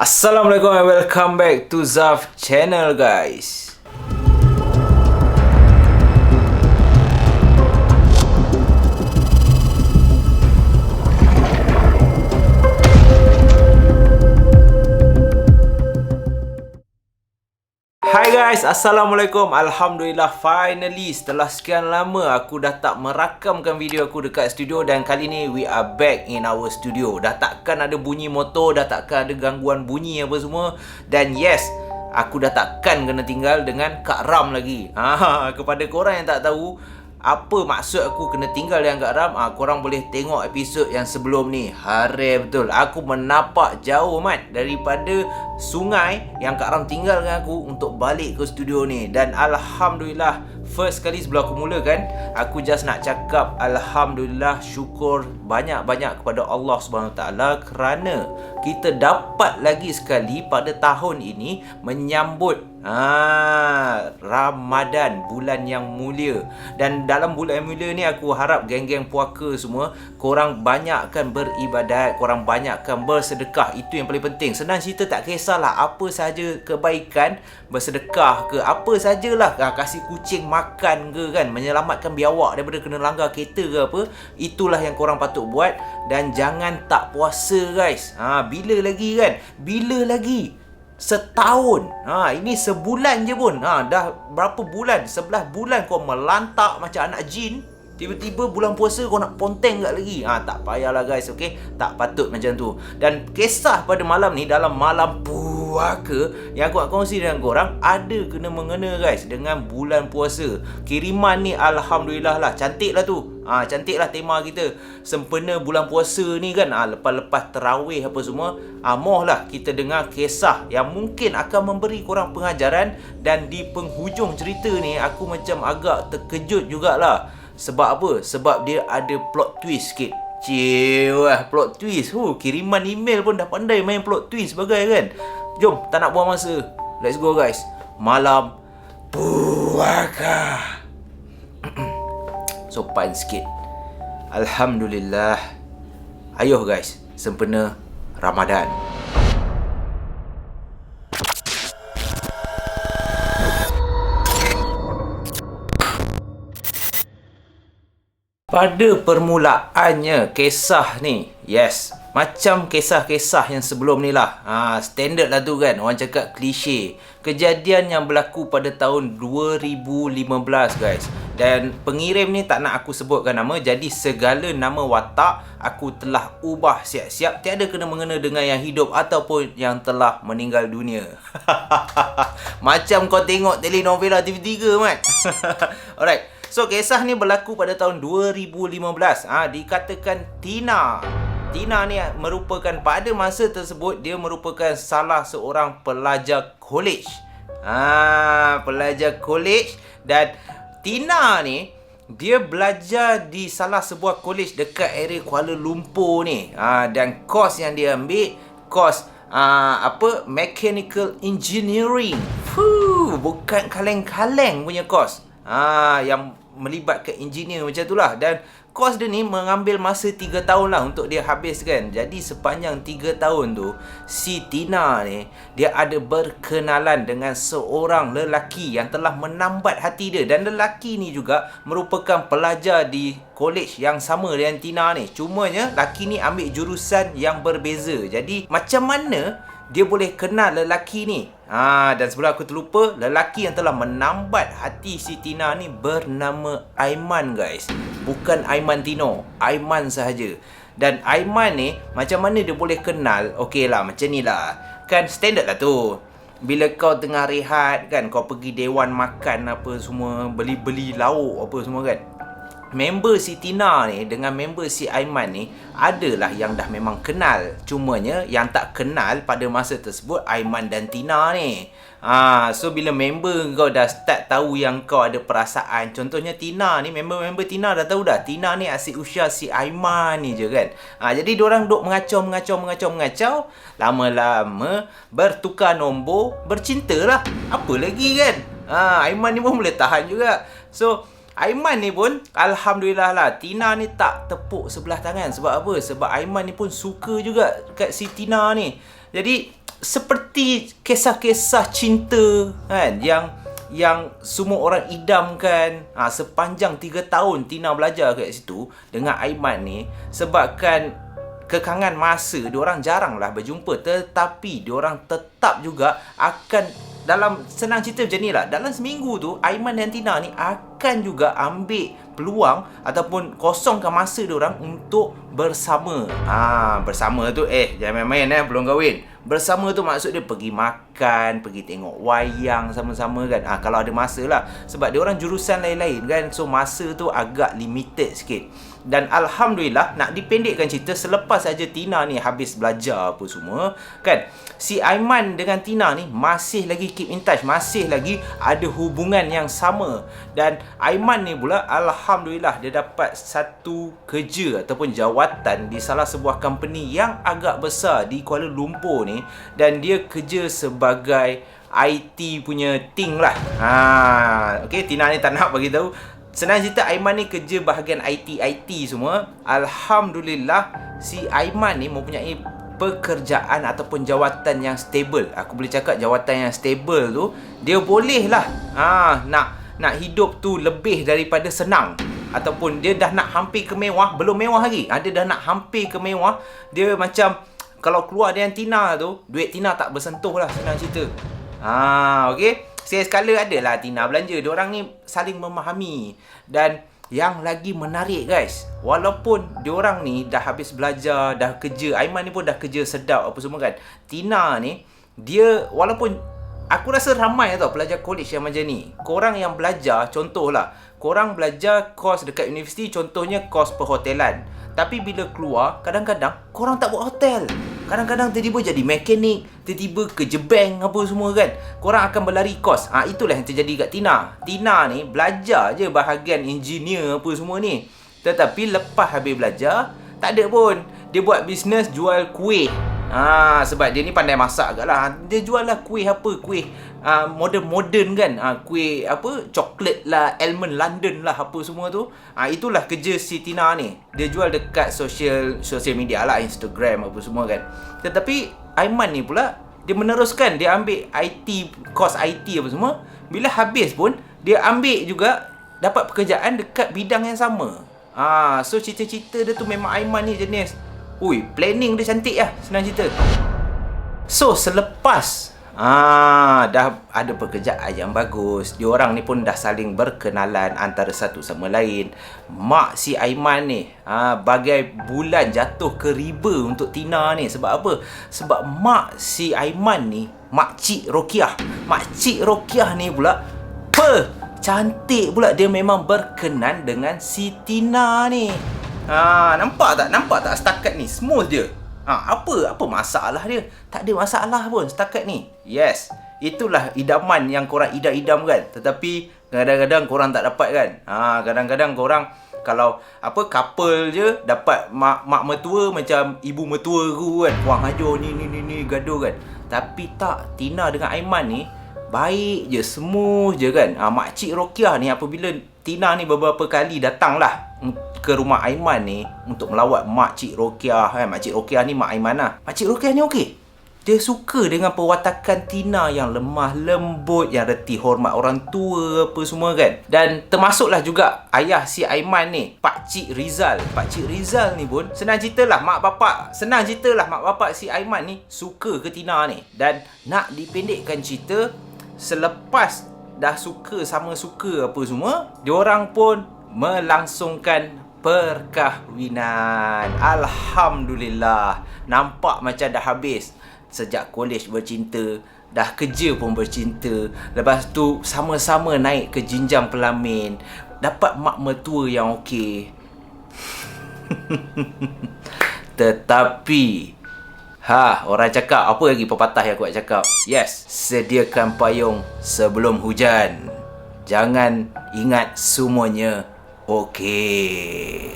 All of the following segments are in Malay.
Assalamualaikum and welcome back to Zaf channel, guys. Hai guys, Assalamualaikum. Alhamdulillah, finally setelah sekian lama aku dah tak merakamkan video aku dekat studio. Dan kali ni we are back in our studio. Dah takkan ada bunyi motor, dah takkan ada gangguan bunyi apa semua. Dan yes, aku dah takkan kena tinggal dengan Kak Ram lagi. Kepada korang yang tak tahu apa maksud aku kena tinggal dengan Kak Ram, korang boleh tengok episod yang sebelum ni. Hareh betul, aku menapak jauh mat daripada sungai yang Kak Ram tinggal dengan aku untuk balik ke studio ni. Dan Alhamdulillah, first kali sebelum aku mulakan, aku just nak cakap Alhamdulillah, syukur banyak-banyak kepada Allah SWT kerana kita dapat lagi sekali pada tahun ini menyambut Ramadan, bulan yang mulia. Dan dalam bulan yang mulia ni aku harap geng-geng puaka semua, korang banyakkan beribadat, korang banyakkan bersedekah. Itu yang paling penting. Senang cerita, tak kisahlah apa saja kebaikan, bersedekah ke apa sajalah, kasih kucing makan ke kan, menyelamatkan biawak daripada kena langgar kereta ke apa, itulah yang korang patut buat. Dan jangan tak puasa guys. Bila lagi kan? Bila lagi? Setahun. Ini sebulan je pun. Dah berapa bulan? 11 bulan kau melantak macam anak jin. Tiba-tiba bulan puasa kau nak ponteng kat lagi. Tak payahlah guys, okey? Tak patut macam tu. Dan kisah pada malam ni, dalam malam puaka yang aku nak kongsi dengan korang, ada kena mengena guys dengan bulan puasa. Kiriman ni Alhamdulillah lah, cantik lah tu. Cantik lah tema kita. Sempena bulan puasa ni kan, lepas-lepas terawih apa semua, mohlah kita dengar kisah yang mungkin akan memberi korang pengajaran. Dan di penghujung cerita ni, aku macam agak terkejut jugalah. Sebab apa? Sebab dia ada plot twist sikit. Plot twist. Kiriman email pun dah pandai main plot twist sebagai kan. Jom, tak nak buang masa. Let's go guys. Malam puaka. Sopan sikit. Alhamdulillah. Ayuh guys, sempena Ramadan. Pada permulaannya kisah ni, yes, macam kisah-kisah yang sebelum ni lah. Standard lah tu kan, orang cakap klise. Kejadian yang berlaku pada tahun 2015 guys. Dan pengirim ni tak nak aku sebutkan nama, jadi segala nama watak aku telah ubah siap-siap. Tiada kena mengena dengan yang hidup ataupun yang telah meninggal dunia. Macam kau tengok telenovela TV3 mat. Alright. So, kisah ni berlaku pada tahun 2015. Dikatakan Tina ni merupakan, pada masa tersebut, dia merupakan salah seorang pelajar college. Pelajar college. Dan Tina ni, dia belajar di salah sebuah college dekat area Kuala Lumpur ni. Dan kos yang dia ambil, kos mechanical engineering. Bukan kaleng-kaleng punya kos. Yang melibatkan engineer macam tu lah. Dan kos dia ni mengambil masa 3 tahun lah untuk dia habiskan. Jadi sepanjang 3 tahun tu, si Tina ni, dia ada berkenalan dengan seorang lelaki yang telah menambat hati dia. Dan lelaki ni juga merupakan pelajar di college yang sama dengan Tina ni. Cumanya lelaki ni ambil jurusan yang berbeza. Jadi macam mana dia boleh kenal lelaki ni? Dan sebelum aku terlupa, lelaki yang telah menambat hati si Tina ni bernama Aiman guys. Bukan Aiman Tino, Aiman sahaja. Dan Aiman ni, macam mana dia boleh kenal? Okey lah, macam ni lah. Kan standard lah tu. Bila kau tengah rehat kan, kau pergi dewan makan apa semua, beli-beli lauk apa semua kan, member si Tina ni dengan member si Aiman ni adalah yang dah memang kenal. Cumanya yang tak kenal pada masa tersebut Aiman dan Tina ni. So bila member kau dah start tahu yang kau ada perasaan, contohnya Tina ni, member-member Tina dah tahu dah Tina ni asyik usia si Aiman ni je kan. Jadi diorang duk mengacau. Lama-lama bertukar nombor, bercinta lah. Apa lagi kan. Aiman ni pun boleh tahan juga. So Aiman ni pun Alhamdulillah lah, Tina ni tak tepuk sebelah tangan. Sebab apa? Sebab Aiman ni pun suka juga kat si Tina ni. Jadi seperti kisah-kisah cinta kan, yang semua orang idamkan. Sepanjang 3 tahun Tina belajar kat situ dengan Aiman ni, sebabkan kekangan masa, diorang jaranglah berjumpa, tetapi diorang tetap juga akan, dalam senang cerita macam ni lah, dalam seminggu tu Aiman dan Tina ni akan juga ambil peluang ataupun kosongkan masa diorang untuk bersama. Bersama tu jangan main-main belum kahwin. Bersama tu maksud dia pergi makan, pergi tengok wayang sama-sama kan. Kalau ada masa lah, sebab diorang jurusan lain-lain kan, so masa tu agak limited sikit. Dan Alhamdulillah, nak dipendekkan cerita, selepas saja Tina ni habis belajar apa semua kan, si Aiman dengan Tina ni masih lagi keep in touch, masih lagi ada hubungan yang sama. Dan Aiman ni pula Alhamdulillah dia dapat satu kerja ataupun jawatan di salah sebuah company yang agak besar di Kuala Lumpur ni, dan dia kerja sebagai IT punya thing lah. Okay, Tina ni tak nak bagi tahu. Senang cerita, Aiman ni kerja bahagian IT semua. Alhamdulillah, si Aiman ni mempunyai pekerjaan ataupun jawatan yang stable. Aku boleh cakap jawatan yang stable tu, dia boleh lah nak hidup tu lebih daripada senang. Ataupun dia dah nak hampir ke mewah, belum mewah lagi. Dia dah nak hampir ke mewah. Dia macam, kalau keluar dengan Tina tu, duit Tina tak bersentuh lah, senang cerita. Okay, sekali adalah Tina belanja. Diorang ni saling memahami. Dan yang lagi menarik guys, walaupun diorang ni dah habis belajar, dah kerja, Aiman ni pun dah kerja sedap apa semua kan, Tina ni, dia walaupun, aku rasa ramai tau pelajar college yang macam ni. Korang yang belajar, contohlah, korang belajar kos dekat universiti, contohnya kos perhotelan. Tapi bila keluar, kadang-kadang korang tak buat hotel. Kadang-kadang tiba-tiba jadi mekanik, tiba-tiba kerja bank apa semua kan. Korang akan berlari kos. Itulah yang terjadi kat Tina. Tina ni belajar je bahagian engineer apa semua ni. Tetapi lepas habis belajar, tak ada pun. Dia buat bisnes jual kuih. Sebab dia ni pandai masak agak lah. Dia jual lah kuih apa, kuih modern kan, kuih apa, coklat lah, almond London lah apa semua tu. Itulah kerja si Tina ni. Dia jual dekat social media lah, Instagram apa semua kan. Tetapi Aiman ni pula, dia meneruskan, dia ambil course IT apa semua. Bila habis pun, dia ambil juga, dapat pekerjaan dekat bidang yang sama. So cita-cita dia tu memang, Aiman ni jenis, planning dia cantik lah, senang cerita. So selepas dah ada pekerjaan yang bagus, diorang ni pun dah saling berkenalan antara satu sama lain. Mak si Aiman ni bagai bulan jatuh ke riba untuk Tina ni. Sebab apa? Sebab mak si Aiman ni, Makcik Rokiah. Makcik Rokiah ni pula cantik pula. Dia memang berkenan dengan si Tina ni. Nampak tak setakat ni smooth je. Apa masalah dia? Tak ada masalah pun setakat ni. Yes, itulah idaman yang korang idam-idam kan. Tetapi kadang-kadang korang tak dapat kan. Kadang-kadang korang kalau couple je dapat mak mertua macam ibu mertua ku kan, wang hajo ni gaduh kan. Tapi tak, Tina dengan Aiman ni baik je, smooth je kan. Makcik Rokiah ni, apabila Tina ni beberapa kali datanglah ke rumah Aiman ni untuk melawat Makcik Rokiah kan. Makcik Rokiah ni mak Aiman lah. Makcik Rokiah ni okey. Dia suka dengan perwatakan Tina yang lemah lembut, yang reti hormat orang tua apa semua kan. Dan termasuklah juga ayah si Aiman ni, Pakcik Rizal. Pakcik Rizal ni pun senang ceritalah mak bapak si Aiman ni suka ke Tina ni. Dan nak dipendekkan cerita, selepas dah sama suka apa semua, diorang pun melangsungkan perkahwinan. Alhamdulillah. Nampak macam dah habis. Sejak college bercinta, dah kerja pun bercinta. Lepas tu sama-sama naik ke jenjang pelamin, dapat mak mertua yang okey. Tetapi orang cakap, apa lagi pepatah yang aku nak cakap? Yes, sediakan payung sebelum hujan. Jangan ingat semuanya okey.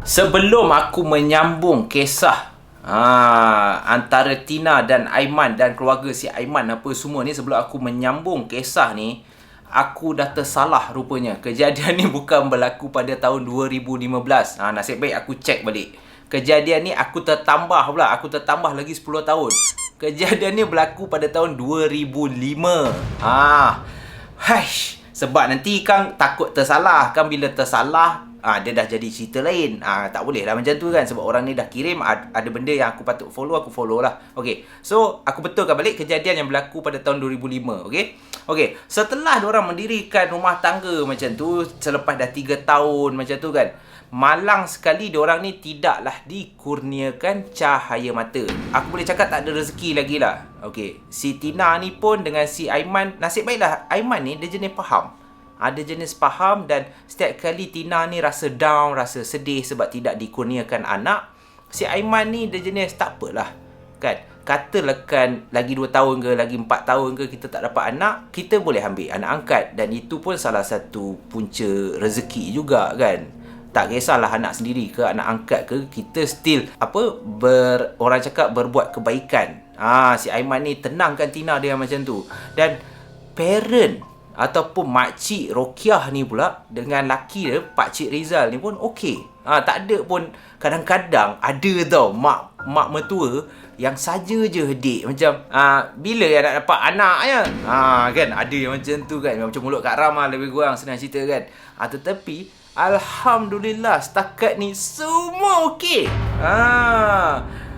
Sebelum aku menyambung kisah antara Tina dan Aiman dan keluarga si Aiman apa semua ni, sebelum aku menyambung kisah ni, aku dah tersalah rupanya. Kejadian ni bukan berlaku pada tahun 2015. Nasib baik aku cek balik. Kejadian ni aku tertambah pula. Aku tertambah lagi 10 tahun. Kejadian ni berlaku pada tahun 2005. Sebab nanti Kang takut tersalah. Kan bila tersalah, dia dah jadi cerita lain. Tak boleh lah macam tu kan. Sebab orang ni dah kirim, ada benda yang aku patut follow, aku follow lah. Okay, so aku betulkan balik kejadian yang berlaku pada tahun 2005. Okay, setelah diorang mendirikan rumah tangga macam tu, selepas dah 3 tahun macam tu kan, malang sekali diorang ni tidaklah dikurniakan cahaya mata. Aku boleh cakap tak ada rezeki lagi lah. Okay, si Tina ni pun dengan si Aiman, nasib baiklah Aiman ni dia jenis faham. Ada jenis faham, dan setiap kali Tina ni rasa down, rasa sedih sebab tidak dikurniakan anak, si Aiman ni dia jenis tak apalah kan. Katalah kan lagi 2 tahun ke, lagi 4 tahun ke kita tak dapat anak, kita boleh ambil anak angkat. Dan itu pun salah satu punca rezeki juga kan. Tak kisahlah anak sendiri ke, anak angkat ke, kita still orang cakap berbuat kebaikan. Si Aiman ni tenangkan Tina dia macam tu. Dan parent ataupun makcik Rokiah ni pula dengan laki dia, pakcik Rizal ni pun okey. Tak ada pun, kadang-kadang ada tau mak mertua yang saja je hedik macam bila yang nak dapat anaknya. Kan ada yang macam tu kan, macam mulut Kak Ram lah, lebih kurang senang cerita kan. Tetapi alhamdulillah setakat ni semua okey.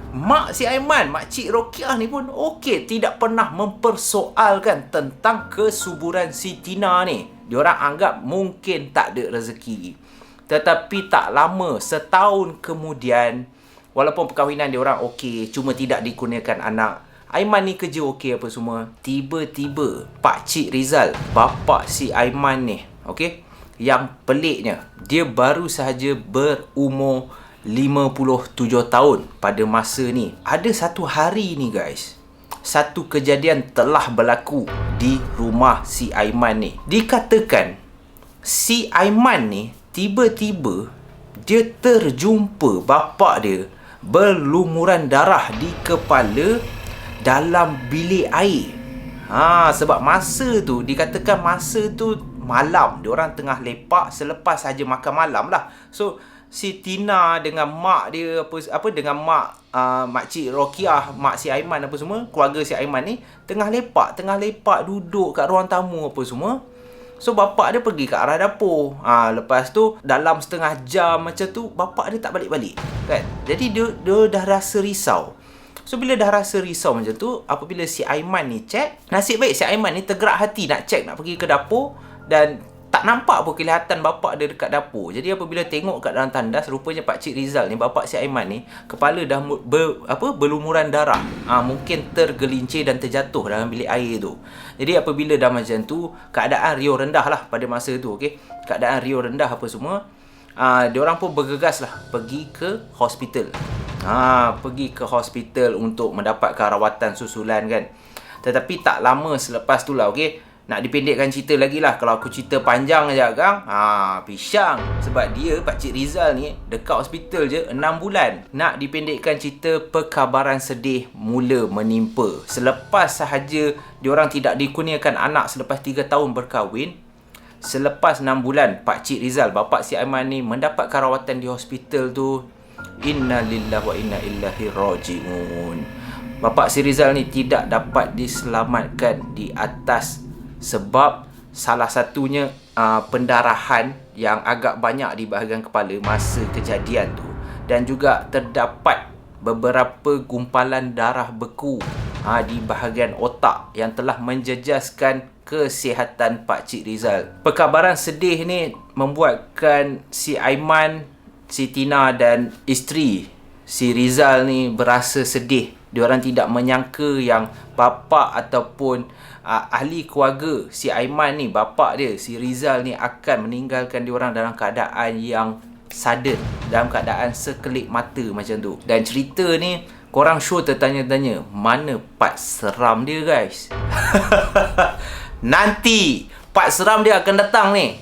Mak si Aiman, makcik Rokiah ni pun okey, tidak pernah mempersoalkan tentang kesuburan si Tina ni. Diorang anggap mungkin tak ada rezeki. Tetapi tak lama, setahun kemudian, walaupun perkahwinan diorang okey, cuma tidak dikurniakan anak, Aiman ni kerja okey apa semua, tiba-tiba pakcik Rizal, bapa si Aiman ni, okey, yang peliknya, dia baru sahaja berumur 57 tahun pada masa ni. Ada satu hari ni guys, satu kejadian telah berlaku di rumah si Aiman ni. Dikatakan si Aiman ni tiba-tiba dia terjumpa bapa dia berlumuran darah di kepala dalam bilik air. Sebab masa tu, dikatakan masa tu malam, diorang tengah lepak selepas saja makan malam lah. So si Tina dengan mak dia dengan makcik Rokiah, mak si Aiman apa semua, keluarga si Aiman ni tengah lepak duduk kat ruang tamu apa semua. So bapak dia pergi ke arah dapur. Lepas tu dalam setengah jam macam tu, bapak dia tak balik-balik kan. Jadi dia dah rasa risau. So bila dah rasa risau macam tu, apabila si Aiman ni cek, nasib baik si Aiman ni tergerak hati nak cek, nak pergi ke dapur, dan tak nampak pun kelihatan bapak dia dekat dapur. Jadi apabila tengok kat dalam tandas, rupanya pakcik Rizal ni, bapak si Aiman ni, kepala dah berlumuran darah. Mungkin tergelincir dan terjatuh dalam bilik air tu. Jadi apabila dah macam tu, keadaan riuh rendah lah pada masa tu, okey. Keadaan riuh rendah apa semua, diorang pun bergegas lah pergi ke hospital. Pergi ke hospital untuk mendapatkan rawatan susulan kan. Tetapi tak lama selepas tu lah, okey. Nak dipendekkan cerita lagi lah, kalau aku cerita panjang aja Kang, pisang. Sebab dia, pakcik Rizal ni, dekat hospital je 6 bulan. Nak dipendekkan cerita, perkabaran sedih mula menimpa. Selepas sahaja diorang tidak dikurniakan anak selepas 3 tahun berkahwin, selepas 6 bulan, pakcik Rizal, bapa si Aiman ni, mendapatkan rawatan di hospital tu. Inna lillahi wa inna ilaihi raji'un. Bapa si Rizal ni tidak dapat diselamatkan di atas sebab salah satunya pendarahan yang agak banyak di bahagian kepala masa kejadian tu, dan juga terdapat beberapa gumpalan darah beku di bahagian otak yang telah menjejaskan kesihatan pakcik Rizal. Perkabaran sedih ni membuatkan si Aiman, si Tina dan isteri si Rizal ni berasa sedih. Diorang tidak menyangka yang bapa ataupun ahli keluarga si Aiman ni, bapa dia si Rizal ni, akan meninggalkan diorang dalam keadaan yang sudden, dalam keadaan sekelip mata macam tu. Dan cerita ni korang sure tertanya-tanya, mana part seram dia guys? Nanti part seram dia akan datang ni.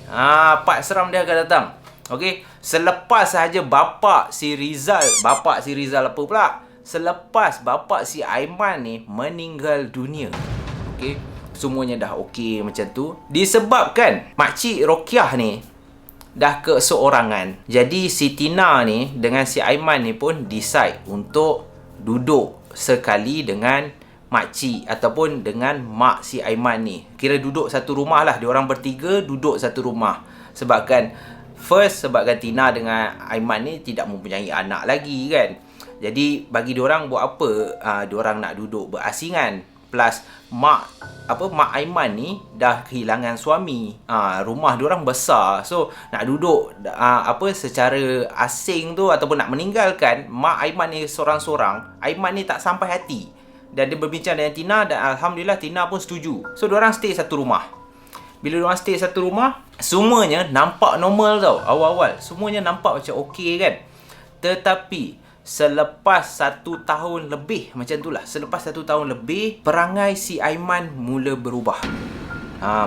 Part seram dia akan datang. Okey, selepas sahaja bapa si Rizal apa pula? Selepas bapa si Aiman ni meninggal dunia. Okey, semuanya dah okey macam tu. Disebabkan makcik Rokiah ni dah keseorangan. Jadi si Tina ni dengan si Aiman ni pun decide untuk duduk sekali dengan makcik ataupun dengan mak si Aiman ni. Kira duduk satu rumah lah. Diorang bertiga duduk satu rumah. Sebabkan Tina dengan Aiman ni tidak mempunyai anak lagi kan. Jadi bagi diorang buat apa? Diorang nak duduk berasingan. Plus mak Aiman ni dah kehilangan suami. Rumah diorang besar. So nak duduk secara asing tu ataupun nak meninggalkan mak Aiman ni seorang-seorang, Aiman ni tak sampai hati. Dan dia berbincang dengan Tina dan alhamdulillah Tina pun setuju. So diorang stay satu rumah. Bila diorang stay satu rumah, semuanya nampak normal tau. Awal-awal semuanya nampak macam okey kan. Tetapi selepas 1 tahun lebih, macam itulah, selepas 1 tahun lebih, perangai si Aiman mula berubah.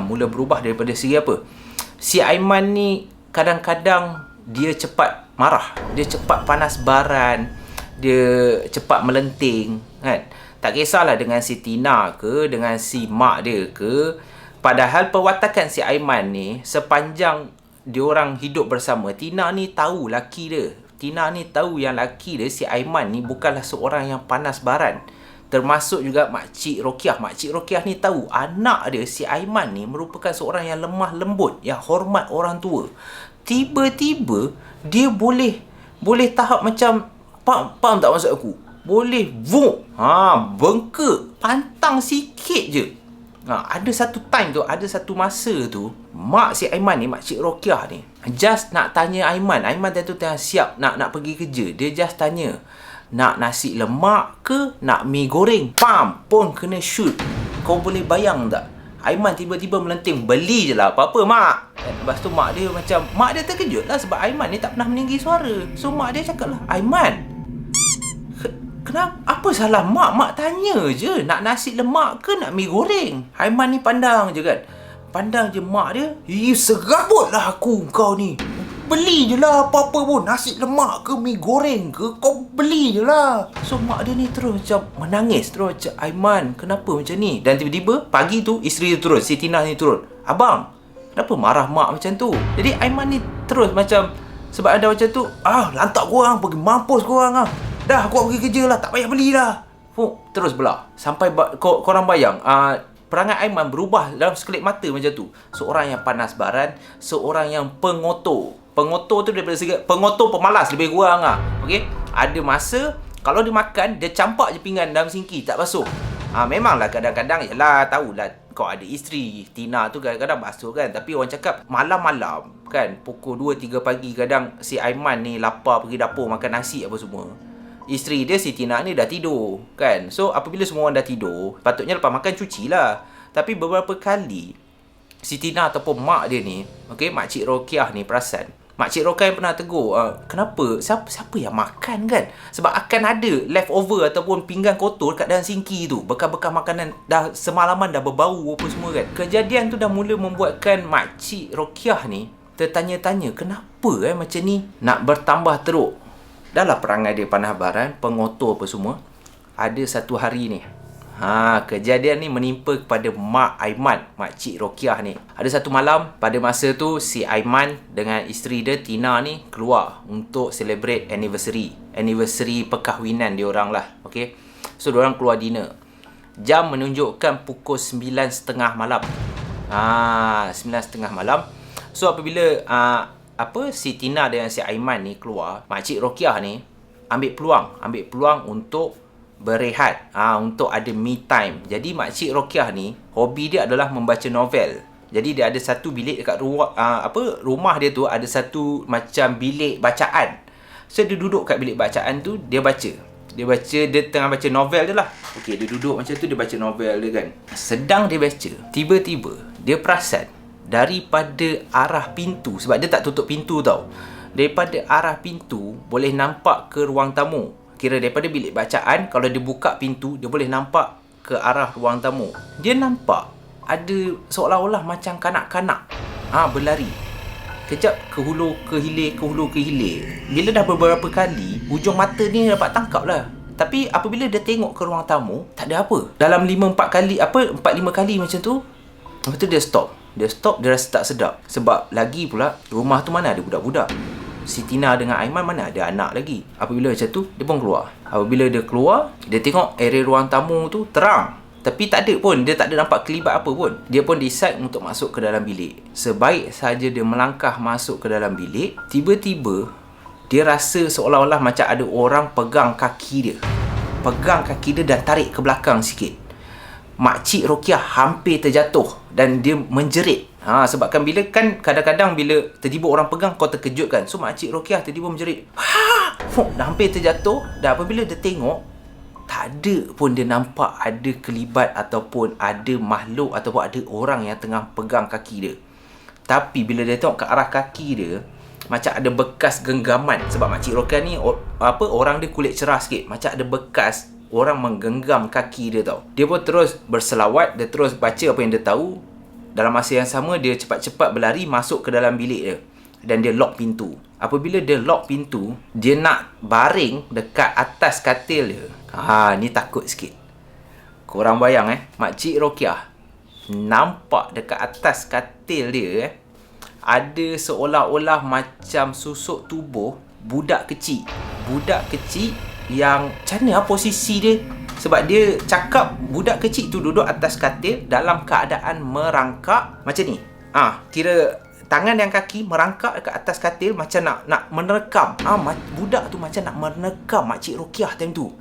Mula berubah daripada segi apa? Si Aiman ni kadang-kadang dia cepat marah, dia cepat panas baran, dia cepat melenting kan. Tak kisahlah dengan si Tina ke, dengan si mak dia ke. Padahal perwatakan si Aiman ni, sepanjang diorang hidup bersama, Tina ni tahu laki dia. Tina ni tahu yang laki dia, si Aiman ni, bukanlah seorang yang panas baran. Termasuk juga Makcik Rokiah. Makcik Rokiah ni tahu anak dia, si Aiman ni, merupakan seorang yang lemah lembut, yang hormat orang tua. Tiba-tiba, dia boleh tahap macam, faham tak maksud aku? Boleh bengkak, pantang sikit je. Ada satu time tu, ada satu masa tu, mak si Aiman ni, Makcik Rokiah ni, just nak tanya Aiman. Aiman tu tengah siap nak pergi kerja. Dia just tanya, nak nasi lemak ke nak mi goreng? Pam! Pun kena shoot. Kau boleh bayang tak? Aiman tiba-tiba melenting, beli je lah apa-apa mak. Lepas tu mak dia terkejut lah sebab Aiman ni tak pernah meninggi suara. So mak dia cakap lah, Aiman, kenapa? Apa salah mak? Mak tanya je, nak nasi lemak ke nak mi goreng? Aiman ni pandang je kan. Pandang je mak dia. Serabut lah aku kau ni. Beli je lah apa-apa pun. Nasi lemak ke mi goreng ke, kau beli je lah. So mak dia ni terus macam menangis. Terus macam, Aiman, kenapa macam ni? Dan tiba-tiba pagi tu isteri dia turun, si Tina ni turun. Abang, kenapa marah mak macam tu? Jadi Aiman ni terus macam, sebab ada macam tu, lantak korang, pergi mampus korang lah. Dah aku pergi kerja lah, tak payah beli lah. Terus belah. Sampai korang bayang, perangai Aiman berubah dalam sekelip mata macam tu. Seorang yang panas baran, seorang yang pengotor. Pengotor tu daripada segi pengotor pemalas lebih kurang lah. Okey? Ada masa kalau dia makan, dia campak je pinggan dalam sinki, tak basuh. Memanglah kadang-kadang, yalah, tahulah kau ada isteri. Tina tu kadang-kadang basuh kan. Tapi orang cakap malam-malam kan, pukul 2-3 pagi, kadang si Aiman ni lapar pergi dapur makan nasi apa semua. Isteri dia, si Tina ni, dah tidur kan. So apabila semua orang dah tidur, patutnya lepas makan cuci lah. Tapi beberapa kali si Tina ataupun mak dia ni, okey, Makcik Rokiah ni perasan. Makcik Rokiah pernah tegur, kenapa? Siapa yang makan kan? Sebab akan ada leftover ataupun pinggan kotor kat dalam sinki tu. Bekas-bekas makanan dah semalaman dah berbau apa semua kan. Kejadian tu dah mula membuatkan Makcik Rokiah ni tertanya-tanya, kenapa macam ni nak bertambah teruk. Dah lah perangai dia panas baran, pengotor apa semua. Ada satu hari ni, kejadian ni menimpa kepada mak Aiman, Makcik Rokiah ni. Ada satu malam, pada masa tu si Aiman dengan isteri dia, Tina ni, keluar untuk celebrate anniversary perkahwinan diorang lah. Okay? So diorang keluar dinner. Jam menunjukkan pukul 9.30 malam. 9.30 malam. So apabila si Tina dengan si Aiman ni keluar, Makcik Rokiah ni ambil peluang untuk berehat, untuk ada me time. Jadi Makcik Rokiah ni, hobi dia adalah membaca novel. Jadi dia ada satu bilik dekat rumah dia tu, ada satu macam bilik bacaan. So dia duduk kat bilik bacaan tu, dia baca. Dia tengah baca novel dia lah. Okey, dia duduk macam tu, dia baca novel dia kan. Sedang dia baca, tiba-tiba dia perasan daripada arah pintu, sebab dia tak tutup pintu tau. Daripada arah pintu boleh nampak ke ruang tamu. Kira daripada bilik bacaan, kalau dia buka pintu, dia boleh nampak ke arah ruang tamu. Dia nampak ada seolah-olah macam kanak-kanak berlari. Kejap ke hulu ke hilir. Bila dah beberapa kali, hujung mata ni dapat tangkap lah. Tapi apabila dia tengok ke ruang tamu, tak ada apa. Dalam 4-5 kali macam tu, lepas tu dia stop. Dia stop, dia rasa tak sedap. Sebab lagi pula rumah tu mana ada budak-budak. Si Tina dengan Aiman mana ada anak lagi. Apabila macam tu, dia pun keluar. Apabila dia keluar, dia tengok area ruang tamu tu terang. Tapi tak ada pun, dia tak ada nampak kelibat apa pun. Dia pun decide untuk masuk ke dalam bilik. Sebaik saja dia melangkah masuk ke dalam bilik, tiba-tiba dia rasa seolah-olah macam ada orang pegang kaki dia. Pegang kaki dia dan tarik ke belakang sikit. Makcik Rokiah hampir terjatuh dan dia menjerit. Sebabkan bila kan kadang-kadang bila tiba-tiba orang pegang kau terkejut kan. So Makcik Rokiah tiba-tiba menjerit. Dah hampir terjatuh. Dan apabila dia tengok, tak ada pun dia nampak ada kelibat ataupun ada makhluk ataupun ada orang yang tengah pegang kaki dia. Tapi bila dia tengok ke arah kaki dia, macam ada bekas genggaman. Sebab Makcik Rokiah ni orang dia kulit cerah sikit. Macam ada bekas orang menggenggam kaki dia tau. Dia pun terus berselawat, dia terus baca apa yang dia tahu. Dalam masa yang sama, dia cepat-cepat berlari masuk ke dalam bilik dia. Dan dia lock pintu. Apabila dia lock pintu, dia nak baring dekat atas katil dia. Ni takut sikit. Korang bayang Makcik Rokiah nampak dekat atas katil dia ada seolah-olah macam susuk tubuh budak kecil. Budak kecil yang macam mana posisi dia? Sebab dia cakap budak kecil tu duduk atas katil dalam keadaan merangkak macam ni. Kira tangan dan kaki merangkak dekat atas katil macam nak menerkam. Budak tu macam nak menerkam Makcik Rokiah time tu.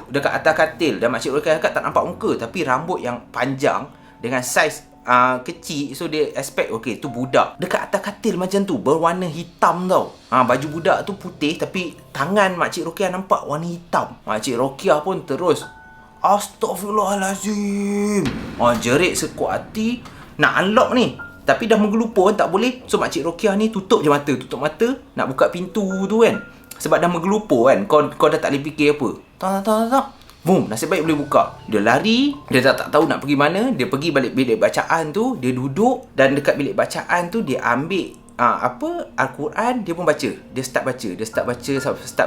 Dekat atas katil. Dan Makcik Rokiah cakap tak nampak muka, tapi rambut yang panjang dengan saiz kecil. So dia expect tu budak. Dekat atas katil macam tu, berwarna hitam tau. Baju budak tu putih, tapi tangan Makcik Rokiah nampak warna hitam. Makcik Rokiah pun terus Astaghfirullahalazim. Jerit sekuat hati nak unlock ni, tapi dah menggelupur tak boleh. So Makcik Rokiah ni tutup mata nak buka pintu tu kan. Sebab dah menggelupur kan. Kau dah tak boleh fikir apa. Tak. Boom, nasib baik boleh buka. Dia lari, dia tak tahu nak pergi mana. Dia pergi balik bilik bacaan tu, dia duduk dan dekat bilik bacaan tu dia ambil Al-Quran, dia pun baca. Dia start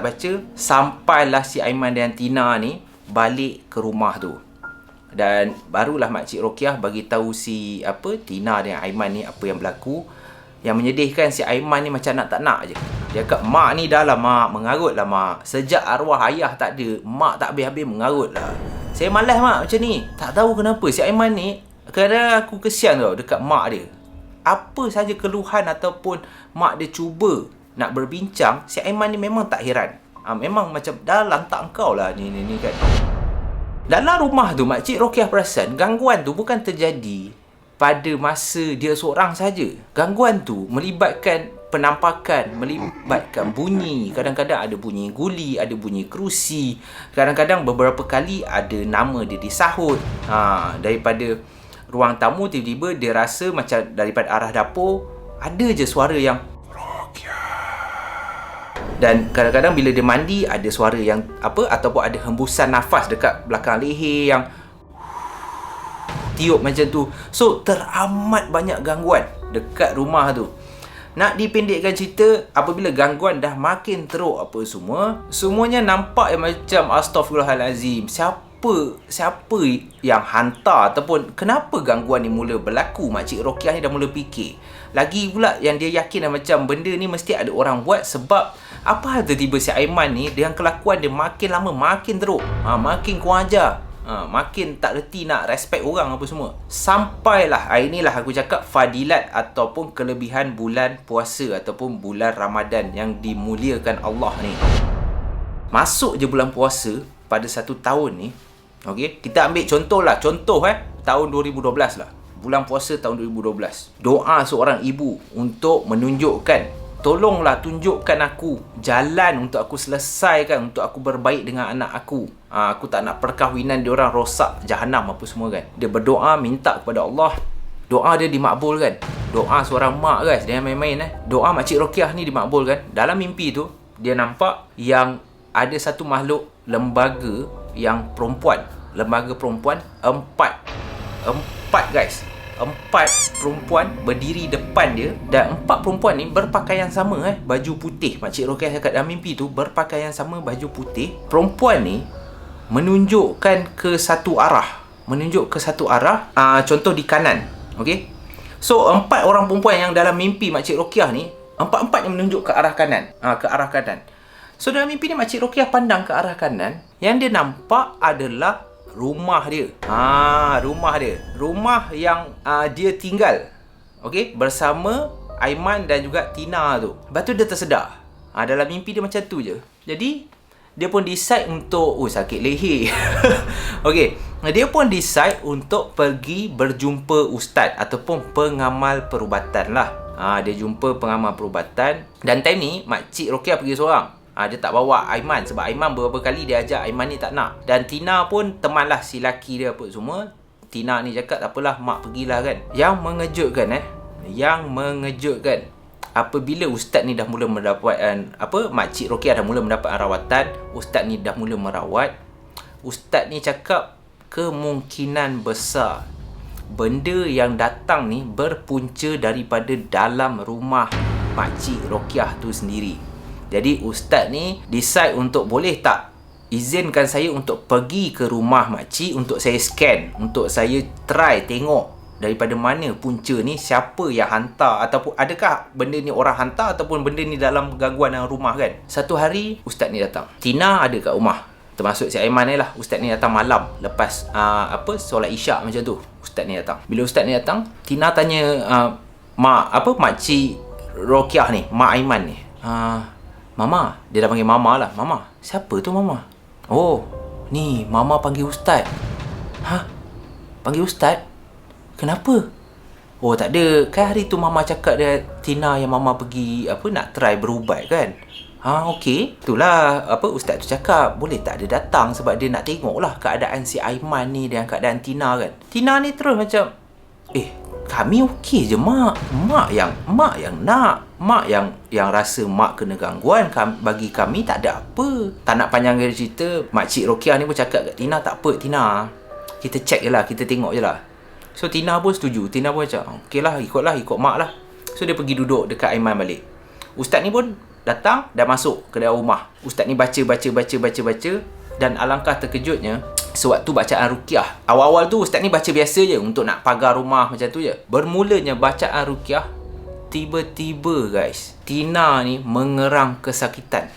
baca sampailah si Aiman dan Tina ni balik ke rumah tu. Dan barulah Makcik Rokiah bagi tahu si Tina dan Aiman ni apa yang berlaku. Yang menyedihkan, si Aiman ni macam nak tak nak je. Dia kata, mak ni dah lah mak, mengarut lah mak. Sejak arwah ayah tak ada, mak tak habis-habis mengarut lah. Saya malas mak macam ni. Tak tahu kenapa si Aiman ni, kadang aku kesian tau dekat mak dia. Apa saja keluhan ataupun mak dia cuba nak berbincang, si Aiman ni memang tak heran. Memang macam dah lantak engkau lah ni kan. Dalam rumah tu Makcik Rokiah perasan gangguan tu bukan terjadi pada masa dia seorang saja. Gangguan tu melibatkan penampakan, melibatkan bunyi. Kadang-kadang ada bunyi guli, ada bunyi kerusi. Kadang-kadang beberapa kali ada nama dia disahut. Daripada ruang tamu tiba-tiba dia rasa macam daripada arah dapur ada je suara yang dan kadang-kadang bila dia mandi ada suara yang ataupun ada hembusan nafas dekat belakang leher yang tiup macam tu. So teramat banyak gangguan dekat rumah tu. Nak dipendekkan cerita, apabila gangguan dah makin teruk semuanya nampak yang macam Astaghfirullahalazim. Siapa yang hantar ataupun kenapa gangguan ni mula berlaku? Makcik Rokiah ni dah mula fikir. Lagi pula yang dia yakin macam benda ni mesti ada orang buat. Sebab apa hal tiba-tiba si Aiman ni dengan kelakuan dia makin lama makin teruk, makin kurang ajar, makin tak reti nak respect orang apa semua. Sampailah inilah aku cakap fadilat ataupun kelebihan bulan puasa ataupun bulan Ramadan yang dimuliakan Allah ni. Masuk je bulan puasa pada satu tahun ni, kita ambil contoh tahun 2012 lah. Bulan puasa tahun 2012. Doa seorang ibu untuk menunjukkan, tolonglah tunjukkan aku jalan untuk aku selesaikan, untuk aku berbaik dengan anak aku. Aku tak nak perkahwinan diorang rosak, jahanam apa semua kan. Dia berdoa minta kepada Allah. Doa dia dimakbulkan. Doa seorang mak guys, dia main-main Doa Makcik Rokiah ni dimakbulkan. Dalam mimpi tu dia nampak yang ada satu makhluk lembaga yang perempuan. Lembaga perempuan empat guys. 4 perempuan berdiri depan dia. Dan 4 perempuan ni berpakaian sama baju putih. Makcik Rokiah cakap dalam mimpi tu berpakaian sama, baju putih. Perempuan ni menunjukkan ke satu arah. Contoh di kanan. So 4 orang perempuan yang dalam mimpi Makcik Rokiah ni, 4-4 yang menunjuk ke arah kanan. Ke arah kanan. So dalam mimpi ni Makcik Rokiah pandang ke arah kanan. Yang dia nampak adalah rumah dia. Rumah dia. Rumah yang dia tinggal. Okey, bersama Aiman dan juga Tina tu. Lepas tu dia tersedar. Dalam mimpi dia macam tu je. Jadi dia pun decide untuk sakit leher. Okey, dia pun decide untuk pergi berjumpa ustaz ataupun pengamal perubatan lah. Dia jumpa pengamal perubatan. Dan time ni Makcik Rokiah pergi seorang. Dia tak bawa Aiman sebab Aiman beberapa kali dia ajak, Aiman ni tak nak. Dan Tina pun teman lah si laki dia apa semua. Tina ni cakap tak apalah, mak pergilah kan. Yang mengejutkan apabila ustaz ni dah mula mendapatkan Makcik Rokiah dah mula mendapat rawatan, ustaz ni dah mula merawat. Ustaz ni cakap kemungkinan besar benda yang datang ni berpunca daripada dalam rumah Makcik Rokiah tu sendiri. Jadi ustaz ni decide untuk boleh tak izinkan saya untuk pergi ke rumah makcik untuk saya scan, untuk saya try tengok daripada mana punca ni, siapa yang hantar, ataupun adakah benda ni orang hantar ataupun benda ni dalam gangguan dalam rumah kan. Satu hari ustaz ni datang. Tina ada kat rumah. Termasuk si Aiman ni lah. Ustaz ni datang malam lepas solat isyak macam tu. Ustaz ni datang. Bila ustaz ni datang, Tina tanya makcik Rokiah ni, mak Aiman ni. Mama, dia dah panggil Mama lah. Mama, siapa tu Mama? Oh, ni Mama panggil ustaz. Panggil ustaz? Kenapa? Oh, tak ada. Kan hari tu Mama cakap dia Tina yang Mama pergi nak try berubat kan? Okey. Itulah ustaz tu cakap, boleh tak dia datang sebab dia nak tengok lah keadaan si Aiman ni dan keadaan Tina kan. Tina ni terus macam, kami okey je mak. Mak yang nak. Mak yang rasa mak kena gangguan. Bagi kami tak ada apa. Tak nak panjangkan cerita, Makcik Rokiah ni pun cakap kat Tina, tak apa Tina, kita check je lah, kita tengok je lah. So Tina pun setuju. Tina pun macam, okey lah, ikut mak lah. So dia pergi duduk dekat Aiman balik. Ustaz ni pun datang dan masuk ke dalam rumah. Ustaz ni baca. Dan alangkah terkejutnya, sewaktu bacaan ruqyah, awal-awal tu ustaz ni baca biasa je untuk nak pagar rumah macam tu je. Bermulanya bacaan ruqyah, tiba-tiba guys, Tina ni mengerang kesakitan.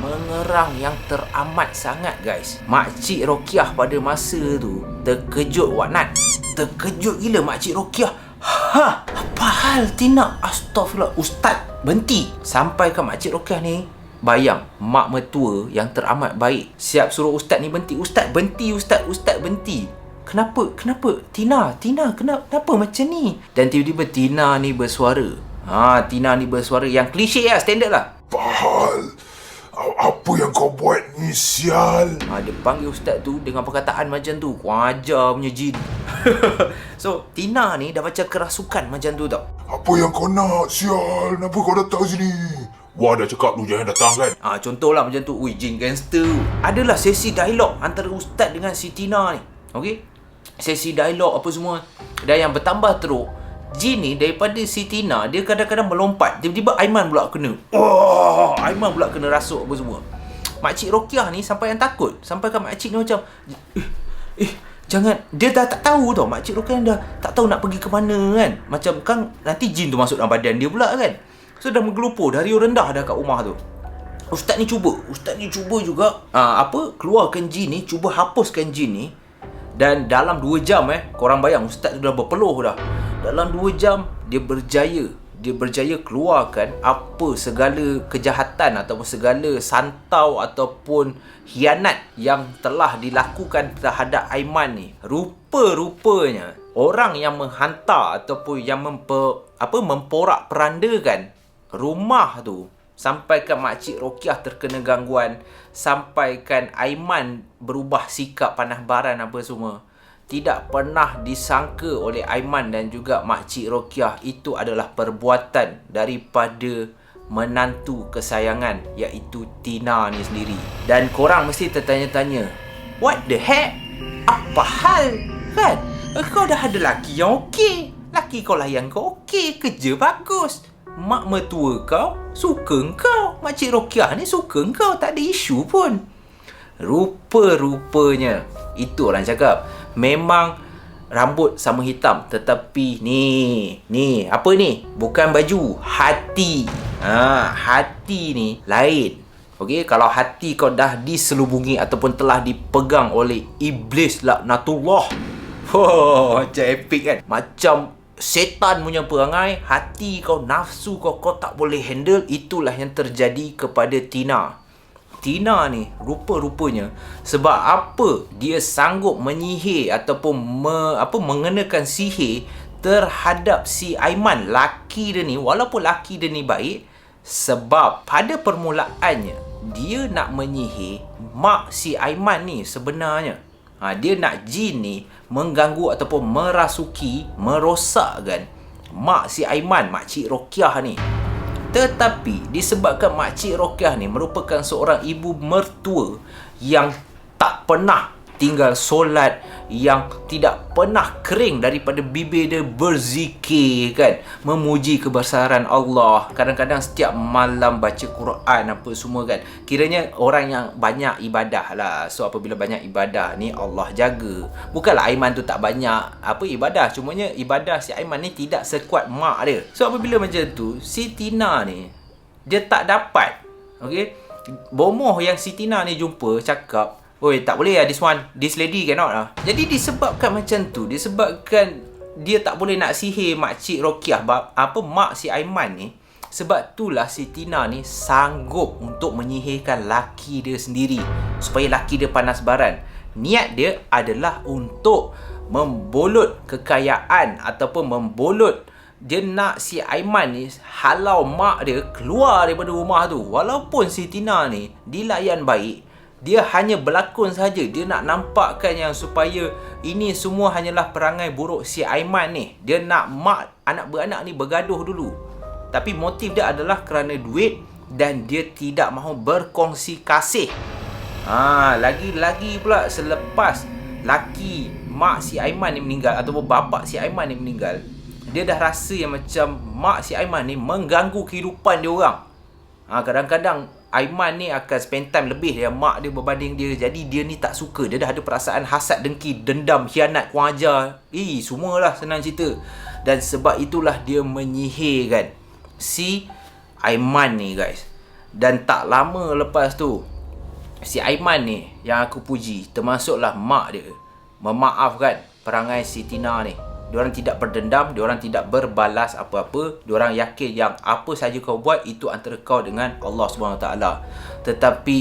Mengerang yang teramat sangat guys. Makcik Rokiah pada masa tu terkejut Waknat. Terkejut gila Makcik Rokiah. Apa hal Tina? Astaghfirullah. Ustaz berhenti. Sampai ke Makcik Rokiah ni bayang, mak mertua yang teramat baik siap suruh ustaz ni berhenti. Ustaz berhenti, ustaz berhenti. Kenapa? Tina, kenapa macam ni? Dan tiba-tiba Tina ni bersuara. Tina ni bersuara yang klise lah, standard lah. Pahal, apa yang kau buat ni sial? Dia panggil ustaz tu dengan perkataan macam tu. Kau ajar punya jin. So Tina ni dah macam kerasukan macam tu tau. Apa yang kau nak sial? Kenapa kau datang sini? Wah, dah cakap lu jangan datang kan? Contohlah macam tu. Ui, jin gangster. Adalah sesi dialog antara ustaz dengan si Tina ni. Okey? Sesi dialog apa semua. Dan yang bertambah teruk, jin ni daripada si Tina, dia kadang-kadang melompat. Tiba-tiba Aiman pula kena. Aiman pula kena rasuk apa semua. Makcik Rokiah ni sampai yang takut. Sampai kan makcik ni macam, jangan. Dia dah tak tahu tau. Makcik Rokiah dah tak tahu nak pergi ke mana kan. Macam kan nanti jin tu masuk dalam badan dia pula kan. So dah menggelupur dari rendah dah kat rumah tu. Ustaz ni cuba juga keluarkan jin ni, cuba hapuskan jin ni. Dan dalam 2 jam korang bayang ustaz tu dah berpeluh dah. Dalam 2 jam dia berjaya keluarkan apa segala kejahatan ataupun segala santau ataupun khianat yang telah dilakukan terhadap Aiman ni. Rupa-rupanya orang yang menghantar ataupun yang memporak-perandakan rumah tu, sampaikan Makcik Rokiah terkena gangguan, sampaikan Aiman berubah sikap panas baran apa semua. Tidak pernah disangka oleh Aiman dan juga Makcik Rokiah itu adalah perbuatan daripada menantu kesayangan, iaitu Tina ni sendiri. Dan korang mesti tertanya-tanya, what the heck? Apa hal? Kan? Kau dah ada laki yang okey. Laki kau lah yang kau okey. Kerja bagus. Mak mertua kau suka kau. Makcik Rokiah ni suka kau. Tak ada isu pun. Rupa-rupanya, itu orang cakap, memang rambut sama hitam. Tetapi ni apa ni? Bukan baju, hati. Hati ni lain. Okey, kalau hati kau dah diselubungi ataupun telah dipegang oleh iblis laknatullah. Macam epic kan? Macam setan punya perangai, hati kau, nafsu kau tak boleh handle. Itulah yang terjadi kepada Tina. Tina ni rupa-rupanya sebab apa dia sanggup menyihir ataupun mengenakan sihir terhadap si Aiman, laki dia ni. Walaupun laki dia ni baik, sebab pada permulaannya dia nak menyihir mak si Aiman ni sebenarnya. Dia nak jin ni mengganggu ataupun merosakkan mak si Aiman, makcik Rokiah ni. Tetapi disebabkan makcik Rokiah ni merupakan seorang ibu mertua yang tak pernah tinggal solat, yang tidak pernah kering daripada bibir dia berzikir kan, memuji kebesaran Allah, kadang-kadang setiap malam baca Quran apa semua kan. Kiranya orang yang banyak ibadah lah. So apabila banyak ibadah ni Allah jaga. Bukanlah Aiman tu tak banyak ibadah, cumanya ibadah si Aiman ni tidak sekuat mak dia. So apabila macam tu, si Tina ni dia tak dapat, okey, bomoh yang si Tina ni jumpa cakap, "Oi, tak boleh lah this lady cannot lah." Jadi disebabkan macam tu, disebabkan dia tak boleh nak sihir makcik Rokiah, mak si Aiman ni, sebab itulah si Tina ni sanggup untuk menyihirkan laki dia sendiri supaya laki dia panas baran. Niat dia adalah untuk membolot kekayaan ataupun membolot. Dia nak si Aiman ni halau mak dia keluar daripada rumah tu. Walaupun si Tina ni dilayan baik, dia hanya berlakon saja. Dia nak nampakkan yang supaya ini semua hanyalah perangai buruk si Aiman ni. Dia nak mak anak beranak ni bergaduh dulu. Tapi motif dia adalah kerana duit dan dia tidak mahu berkongsi kasih. Lagi-lagi pula selepas laki mak si Aiman ni meninggal ataupun bapa si Aiman ni meninggal, dia dah rasa yang macam mak si Aiman ni mengganggu kehidupan dia orang. Kadang-kadang Aiman ni akan spend time lebih dengan mak dia berbanding dia. Jadi dia ni tak suka. Dia dah ada perasaan hasad, dengki, dendam, khianat, kurang ajar. Semualah senang cerita. Dan sebab itulah dia menyihirkan si Aiman ni guys. Dan tak lama lepas tu, si Aiman ni yang aku puji, termasuklah mak dia, memaafkan perangai si Tina ni. Diorang tidak berdendam, diorang tidak berbalas apa-apa. Diorang yakin yang apa saja kau buat itu antara kau dengan Allah SWT. Tetapi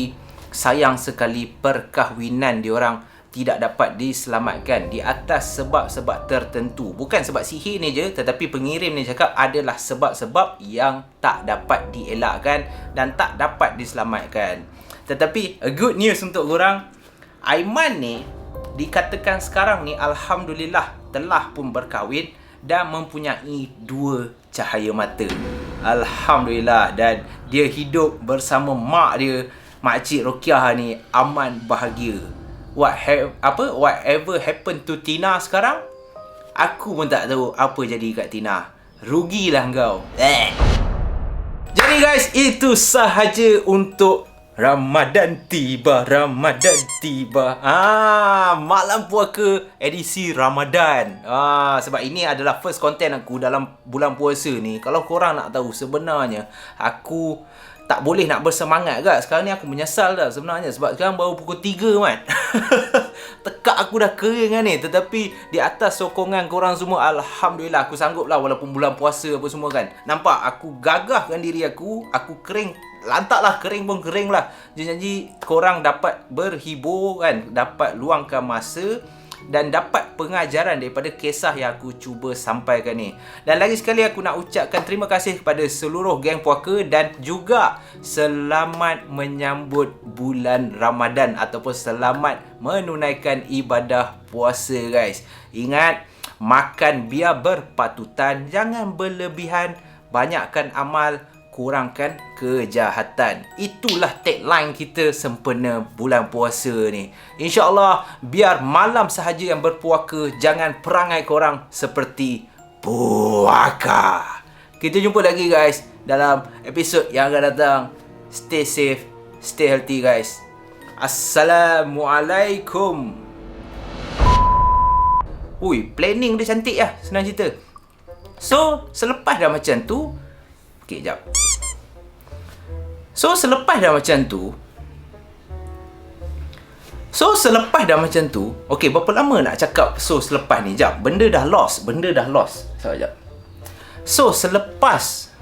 sayang sekali perkahwinan diorang tidak dapat diselamatkan di atas sebab-sebab tertentu. Bukan sebab sihir ni je, tetapi pengirim ni cakap adalah sebab-sebab yang tak dapat dielakkan dan tak dapat diselamatkan. Tetapi a good news untuk korang, Aiman ni dikatakan sekarang ni alhamdulillah telah pun berkahwin dan mempunyai 2 cahaya mata. Alhamdulillah. Dan dia hidup bersama mak dia, makcik Rokiah ni, aman bahagia. Whatever happened to Tina sekarang, aku pun tak tahu apa jadi kat Tina. Rugilah kau. Jadi guys, itu sahaja untuk Ramadan tiba. Malam puaka edisi Ramadan. Sebab ini adalah first content aku dalam bulan puasa ni. Kalau korang nak tahu, sebenarnya aku tak boleh nak bersemangat kan. Sekarang ni aku menyesal dah sebenarnya. Sebab sekarang baru pukul 3 man. Tekak aku dah kering kan ni. Tetapi di atas sokongan korang semua, alhamdulillah aku sanggup lah walaupun bulan puasa apa semua kan. Nampak aku gagahkan diri aku. Aku kering. Lantaklah, kering pun kering lah. Janji korang dapat berhibur kan, dapat luangkan masa dan dapat pengajaran daripada kisah yang aku cuba sampaikan ni. Dan lagi sekali aku nak ucapkan terima kasih kepada seluruh geng puaka dan juga selamat menyambut bulan Ramadan ataupun selamat menunaikan ibadah puasa guys. Ingat, makan biar berpatutan, jangan berlebihan, banyakkan amal, kurangkan kejahatan. Itulah tagline kita sempena bulan puasa ni. InsyaAllah, biar malam sahaja yang berpuaka, jangan perangai korang seperti puaka. Kita jumpa lagi guys dalam episod yang akan datang. Stay safe, stay healthy guys. Assalamualaikum. Ui, planning dia cantik lah, senang cerita. So, selepas dah macam tu, okey, jap. So, selepas dah macam tu, okey, berapa lama nak cakap selepas ni? Jap, benda dah lost. Sekejap, jap. So, selepas